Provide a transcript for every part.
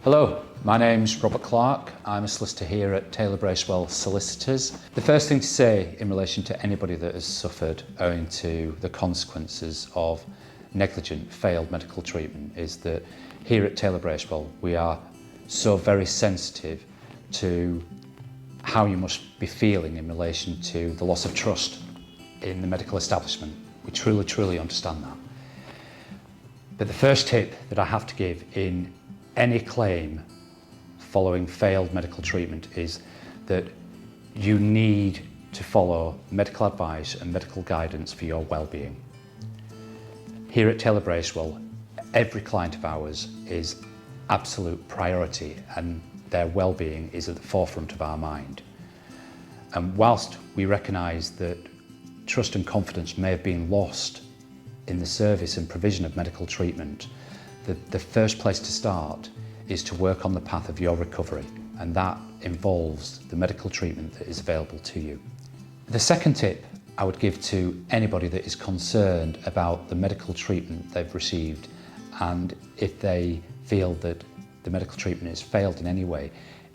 Hello, my name's Robert Clarke. I'm a solicitor here at Taylor Bracewell Solicitors. The first thing to say in relation to anybody that has suffered owing to the consequences of negligent, failed medical treatment is that here at Taylor Bracewell we are so very sensitive to how you must be feeling in relation to the loss of trust in the medical establishment. We truly understand that. But the first tip that I have to give in any claim following failed medical treatment is that you need to follow medical advice and medical guidance for your well-being. Here at Taylor Bracewell, every client of ours is absolute priority and their well-being is at the forefront of our mind. And whilst we recognise that trust and confidence may have been lost in the service and provision of medical treatment, the first place to start is to work on the path of your recovery, and that involves the medical treatment that is available to you. The second tip I would give to anybody that is concerned about the medical treatment they've received, and if they feel that the medical treatment has failed in any way,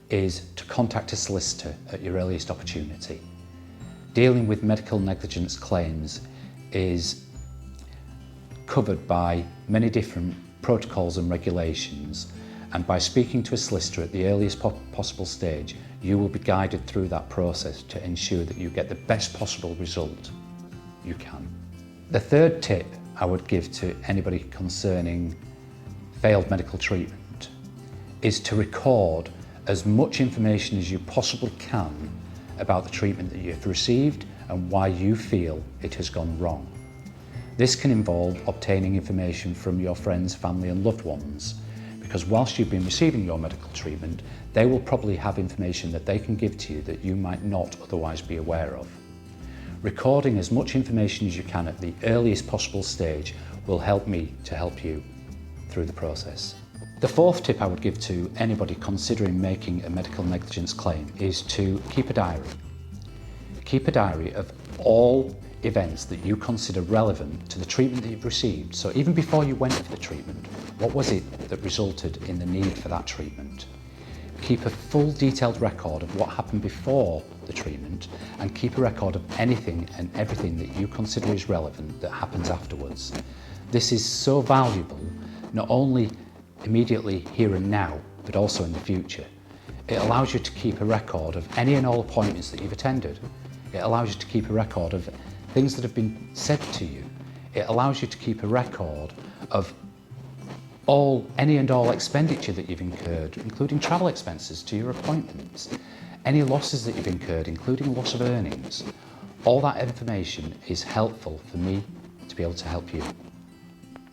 is to contact a solicitor at your earliest opportunity. Dealing with medical negligence claims is covered by many different protocols and regulations, and by speaking to a solicitor at the earliest possible stage, you will be guided through that process to ensure that you get the best possible result you can. The third tip I would give to anybody concerning failed medical treatment is to record as much information as you possibly can about the treatment that you've received and why you feel it has gone wrong. This can involve obtaining information from your friends, family and loved ones, because whilst you've been receiving your medical treatment, they will probably have information that they can give to you that you might not otherwise be aware of. Recording as much information as you can at the earliest possible stage will help me to help you through the process. The fourth tip I would give to anybody considering making a medical negligence claim is to keep a diary. Keep a diary of all events that you consider relevant to the treatment that you've received. So even before you went for the treatment, what was it that resulted in the need for that treatment? Keep a full detailed record of what happened before the treatment, and keep a record of anything and everything that you consider is relevant that happens afterwards. This is so valuable, not only immediately here and now, but also in the future. It allows you to keep a record of any and all appointments that you've attended. It allows you to keep a record of things that have been said to you. It allows you to keep a record of any and all expenditure that you've incurred, including travel expenses to your appointments, any losses that you've incurred, including loss of earnings. All that information is helpful for me to be able to help you.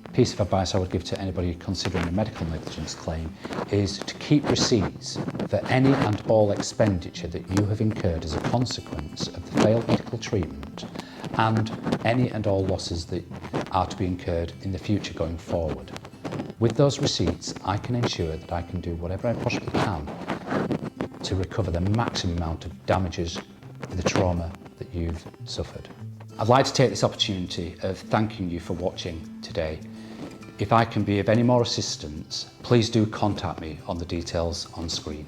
A piece of advice I would give to anybody considering a medical negligence claim is to keep receipts for any and all expenditure that you have incurred as a consequence of the failed medical treatment, and any and all losses that are to be incurred in the future going forward. With those receipts, I can ensure that I can do whatever I possibly can to recover the maximum amount of damages for the trauma that you've suffered. I'd like to take this opportunity of thanking you for watching today. If I can be of any more assistance, please do contact me on the details on screen.